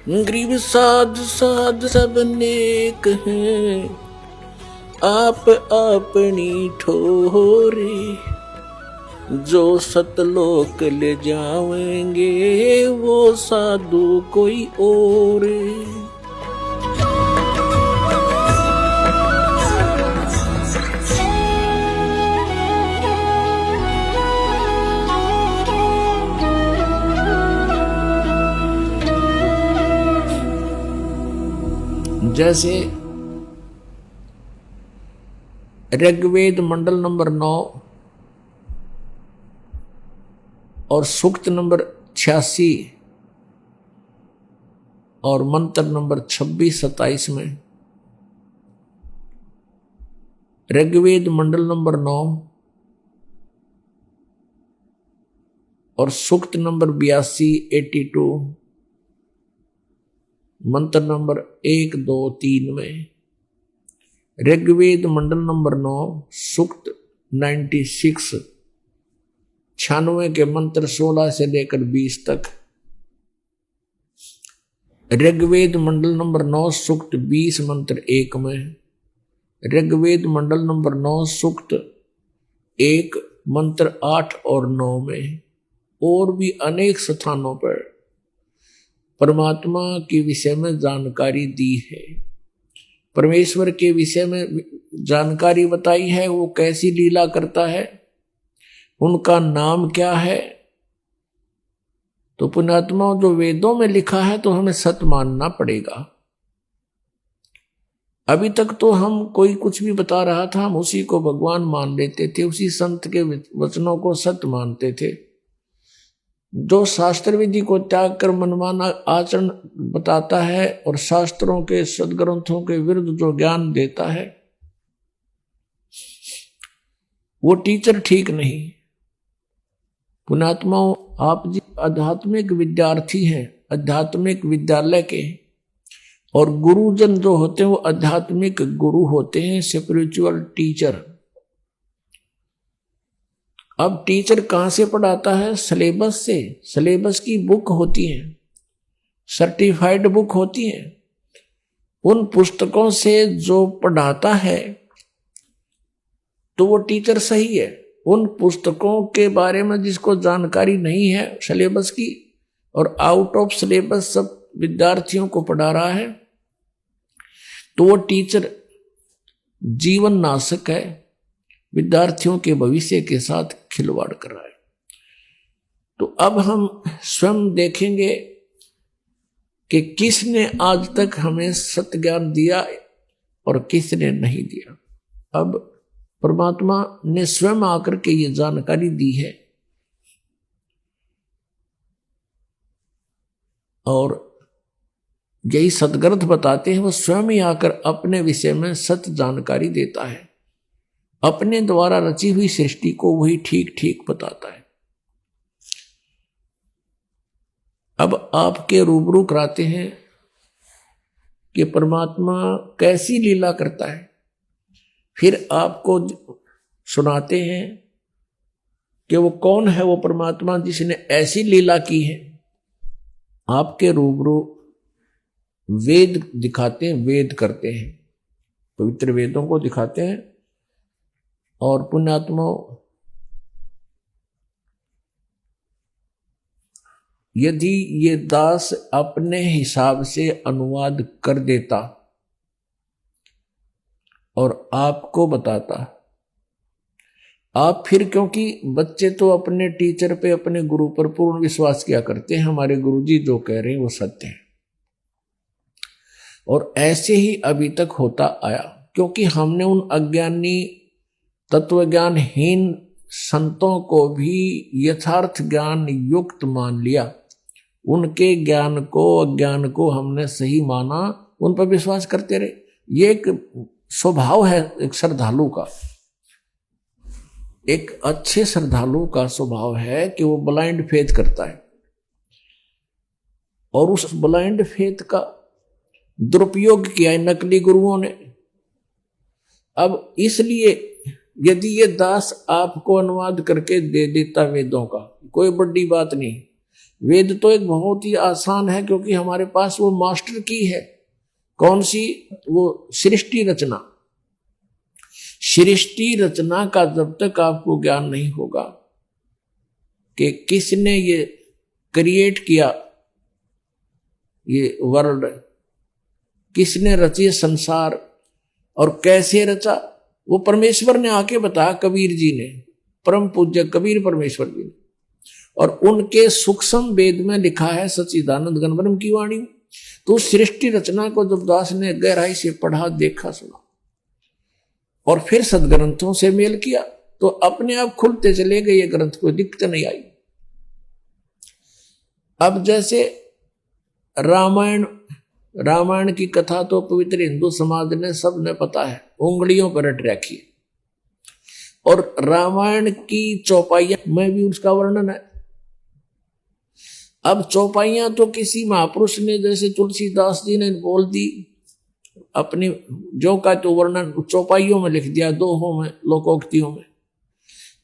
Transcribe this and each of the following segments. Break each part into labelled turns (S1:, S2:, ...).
S1: गरीब साध साध सब नेक हैं, आप अपनी ठोरे, जो सतलोक ले जाएंगे वो साधु कोई और। जैसे ऋग्वेद मंडल नंबर 9 और सूक्त नंबर 86 और मंत्र नंबर 26-27 में, ऋग्वेद मंडल नंबर 9 और सूक्त नंबर 82-82, मंत्र नंबर 1, 2, 3 में, ऋग्वेद मंडल नंबर 9 सूक्त 96 96 के मंत्र 16 से लेकर 20 तक, ऋग्वेद मंडल नंबर 9 सूक्त 20 मंत्र 1 में, ऋग्वेद मंडल नंबर 9 सूक्त 1 मंत्र 8 और 9 में, और भी अनेक स्थानों पर परमात्मा के विषय में जानकारी दी है। परमेश्वर के विषय में जानकारी बताई है, वो कैसी लीला करता है, उनका नाम क्या है। तो पुण्यात्मा, जो वेदों में लिखा है तो हमें सत्य मानना पड़ेगा। अभी तक तो हम कोई कुछ भी बता रहा था, हम उसी को भगवान मान लेते थे, उसी संत के वचनों को सत्य मानते थे। जो शास्त्र विधि को त्याग कर मनमाना आचरण बताता है और शास्त्रों के सदग्रंथों के विरुद्ध जो ज्ञान देता है, वो टीचर ठीक नहीं। पुण्यात्माओं, आप जी आध्यात्मिक विद्यार्थी हैं, आध्यात्मिक विद्यालय के, और गुरुजन जो होते हैं वो आध्यात्मिक गुरु होते हैं, स्पिरिचुअल टीचर। अब टीचर कहां से पढ़ाता है? सिलेबस से। सिलेबस की बुक होती है, सर्टिफाइड बुक होती है। उन पुस्तकों से जो पढ़ाता है तो वो टीचर सही है। उन पुस्तकों के बारे में जिसको जानकारी नहीं है सिलेबस की, और आउट ऑफ सिलेबस सब विद्यार्थियों को पढ़ा रहा है, तो वो टीचर जीवन नाशक है, विद्यार्थियों के भविष्य के साथ खिलवाड़ कर रहा है। तो अब हम स्वयं देखेंगे कि किसने आज तक हमें सत्य ज्ञान दिया और किसने नहीं दिया। अब परमात्मा ने स्वयं आकर के ये जानकारी दी है, और यही सदग्रंथ बताते हैं, वो स्वयं ही आकर अपने विषय में सत्य जानकारी देता है। अपने द्वारा रची हुई सृष्टि को वही ठीक ठीक बताता है। अब आपके रूबरू कराते हैं कि परमात्मा कैसी लीला करता है, फिर आपको सुनाते हैं कि वो कौन है वो परमात्मा जिसने ऐसी लीला की है। आपके रूबरू वेद दिखाते हैं, वेद करते हैं, पवित्र वेदों को दिखाते हैं। और पुण्यात्मा, यदि ये दास अपने हिसाब से अनुवाद कर देता और आपको बताता, आप फिर, क्योंकि बच्चे तो अपने टीचर पे, अपने गुरु पर पूर्ण विश्वास किया करते हैं, हमारे गुरुजी जो कह रहे हैं वो सत्य है, और ऐसे ही अभी तक होता आया। क्योंकि हमने उन अज्ञानी तत्वज्ञानहीन संतों को भी यथार्थ ज्ञान युक्त मान लिया, उनके ज्ञान को, अज्ञान को हमने सही माना, उन पर विश्वास करते रहे। ये एक स्वभाव है एक श्रद्धालु का, एक अच्छे श्रद्धालु का स्वभाव है कि वो ब्लाइंड फेथ करता है, और उस ब्लाइंड फेथ का दुरुपयोग किया है नकली गुरुओं ने। अब इसलिए यदि ये दास आपको अनुवाद करके दे देता वेदों का, कोई बड़ी बात नहीं, वेद तो एक बहुत ही आसान है, क्योंकि हमारे पास वो मास्टर की है। कौन सी? वो सृष्टि रचना। सृष्टि रचना का जब तक आपको ज्ञान नहीं होगा कि किसने ये क्रिएट किया, ये वर्ल्ड किसने रची, संसार, और कैसे रचा, वो परमेश्वर ने आके बताया, कबीर जी ने, परम पूज्य कबीर परमेश्वर जी ने। और उनके सूक्ष्म वेद में लिखा है सच्चिदानंद घन ब्रह्म की वाणी। तो सृष्टि रचना को जब दास ने गहराई से पढ़ा, देखा, सुना और फिर सदग्रंथों से मेल किया, तो अपने आप खुलते चले गए। ये ग्रंथ कोई दिक्कत नहीं आई। अब जैसे रामायण की कथा तो पवित्र हिंदू समाज ने सबने पता है, उंगलियों पर रट रखी है। और रामायण की चौपाइयां में भी उसका वर्णन है। अब चौपाइयां तो किसी महापुरुष ने, जैसे तुलसीदास जी ने बोल दी, अपनी जो का तो वर्णन चौपाइयों में लिख दिया, दोहों में, लोकोक्तियों में।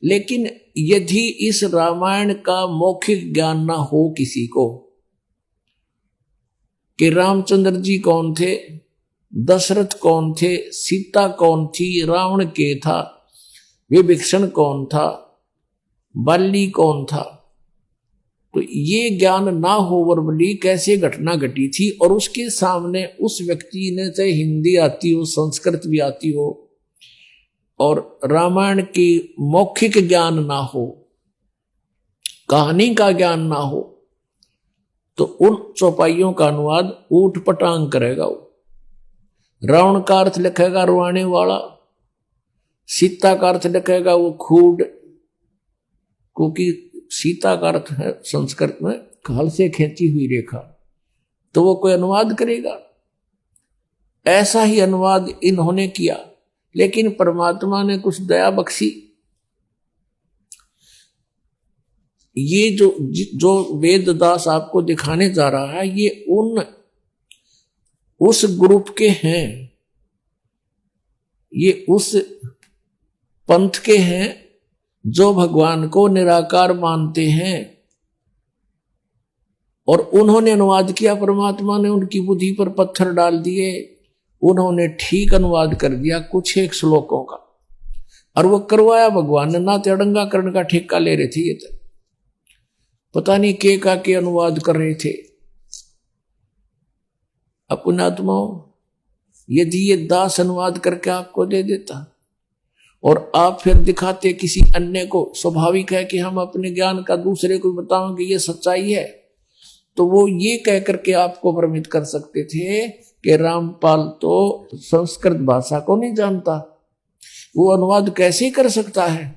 S1: लेकिन यदि इस रामायण का मौखिक ज्ञान ना हो किसी को कि रामचंद्र जी कौन थे, दशरथ कौन थे, सीता कौन थी, रावण के था, विभीषण कौन था, बाली कौन था, तो ये ज्ञान ना हो वर्बली कैसे घटना घटी थी, और उसके सामने उस व्यक्ति ने, चाहे हिंदी आती हो, संस्कृत भी आती हो, और रामायण की मौखिक ज्ञान ना हो, कहानी का ज्ञान ना हो, तो उन चौपाइयों का अनुवाद ऊट पटांग करेगा। वो रावण का अर्थ लिखेगा रुआने वाला, सीता का अर्थ लिखेगा वो खूड, क्योंकि सीता का अर्थ है संस्कृत में काल से खींची हुई रेखा, तो वो कोई अनुवाद करेगा। ऐसा ही अनुवाद इन्होंने किया, लेकिन परमात्मा ने कुछ दया बख्शी। ये जो वेददास आपको दिखाने जा रहा है, ये उस ग्रुप के हैं, ये उस पंथ के हैं जो भगवान को निराकार मानते हैं। और उन्होंने अनुवाद किया, परमात्मा ने उनकी बुद्धि पर पत्थर डाल दिए, उन्होंने ठीक अनुवाद कर दिया कुछ एक श्लोकों का, और वो करवाया भगवान ने, ना तेड़ंगा करण का ठेका ले रहे थे। ये तो पता नहीं के अनुवाद कर रहे थे। अपने आत्माओं, यदि ये दास अनुवाद करके आपको दे देता और आप फिर दिखाते किसी अन्य को, स्वाभाविक है कि हम अपने ज्ञान का दूसरे को बताओगे ये सच्चाई है, तो वो ये कह करके आपको भ्रमित कर सकते थे कि रामपाल तो संस्कृत भाषा को नहीं जानता, वो अनुवाद कैसे कर सकता है।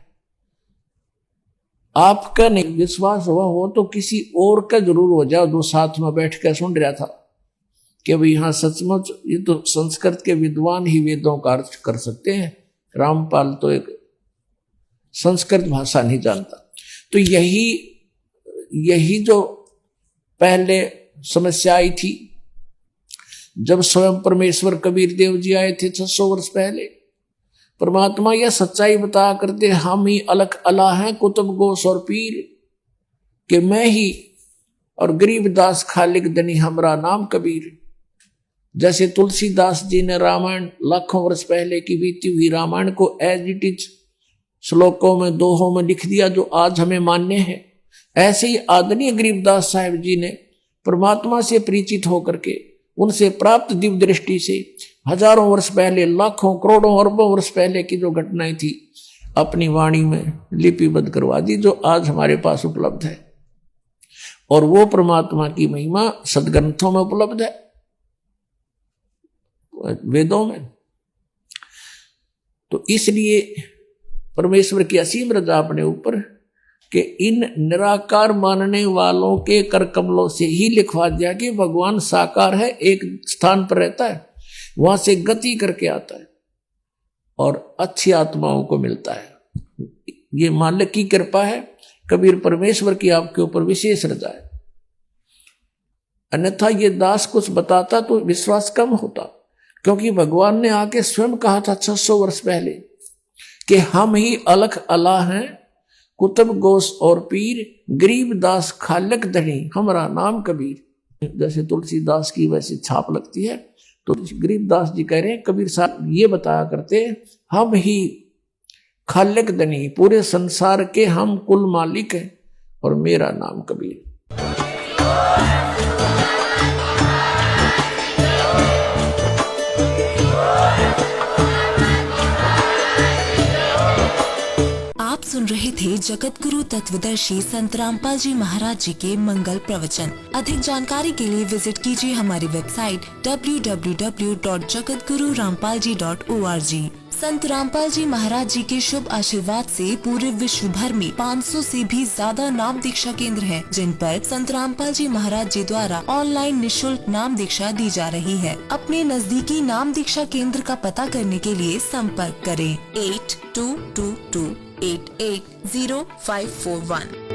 S1: आपका नहीं विश्वास हुआ हो तो किसी और का जरूर हो जाओ, जो साथ में बैठ कर सुन रहा था कि भाई हाँ सचमुच ये तो संस्कृत के विद्वान ही वेदों का अर्थ कर सकते हैं, रामपाल तो एक संस्कृत भाषा नहीं जानता। तो यही जो पहले समस्या आई थी, जब स्वयं परमेश्वर कबीर देव जी आए थे 600 वर्ष पहले, परमात्मा यह सच्चाई बता करते, हम ही अलग अला हैं कुतुब गोस और पीर, कि मैं ही और गरीबदास खालिक दनी हमरा नाम कबीर। जैसे तुलसीदास जी ने रामायण लाखों वर्ष पहले की बीती हुई रामायण को एज इट इज श्लोकों में, दोहों में लिख दिया, जो आज हमें मान्य है, ऐसे ही आदरणीय गरीबदास साहिब जी ने परमात्मा से परिचित होकर के, उनसे प्राप्त दिव्य दृष्टि से हजारों वर्ष पहले, लाखों करोड़ों अरबों वर्ष पहले की जो घटनाएं थी, अपनी वाणी में लिपिबद्ध करवा दी, जो आज हमारे पास उपलब्ध है। और वो परमात्मा की महिमा सदग्रंथों में उपलब्ध है, वेदों में। तो इसलिए परमेश्वर की असीम रजा अपने ऊपर कि इन निराकार मानने वालों के कर कमलों से ही लिखवा दिया कि भगवान साकार है, एक स्थान पर रहता है, वहां से गति करके आता है और अच्छी आत्माओं को मिलता है। ये मालिक की कृपा है, कबीर परमेश्वर की आपके ऊपर विशेष रजा है। अन्यथा ये दास कुछ बताता तो विश्वास कम होता, क्योंकि भगवान ने आके स्वयं कहा था 600 वर्ष पहले कि हम ही अलख अला हैं कुतुब गोस और पीर, गरीबदास खालक धनी, हमारा नाम कबीर। जैसे तुलसीदास की वैसी छाप लगती है, तो गरीबदास जी कह रहे हैं, कबीर साहब ये बताया करते, हम ही खालिक धनी, पूरे संसार के हम कुल मालिक हैं, और मेरा नाम कबीर।
S2: आप सुन रहे थे जगत गुरु तत्वदर्शी संत रामपाल जी महाराज जी के मंगल प्रवचन। अधिक जानकारी के लिए विजिट कीजिए हमारी वेबसाइट www.jagatgururampalji.org। संत रामपाल जी महाराज जी के शुभ आशीर्वाद से पूरे विश्व भर में 500 से भी ज्यादा नाम दीक्षा केंद्र हैं, जिन पर संत रामपाल जी महाराज जी द्वारा ऑनलाइन निशुल्क नाम दीक्षा दी जा रही है। अपने नजदीकी नाम दीक्षा केंद्र का पता करने के लिए संपर्क करें 8222880541।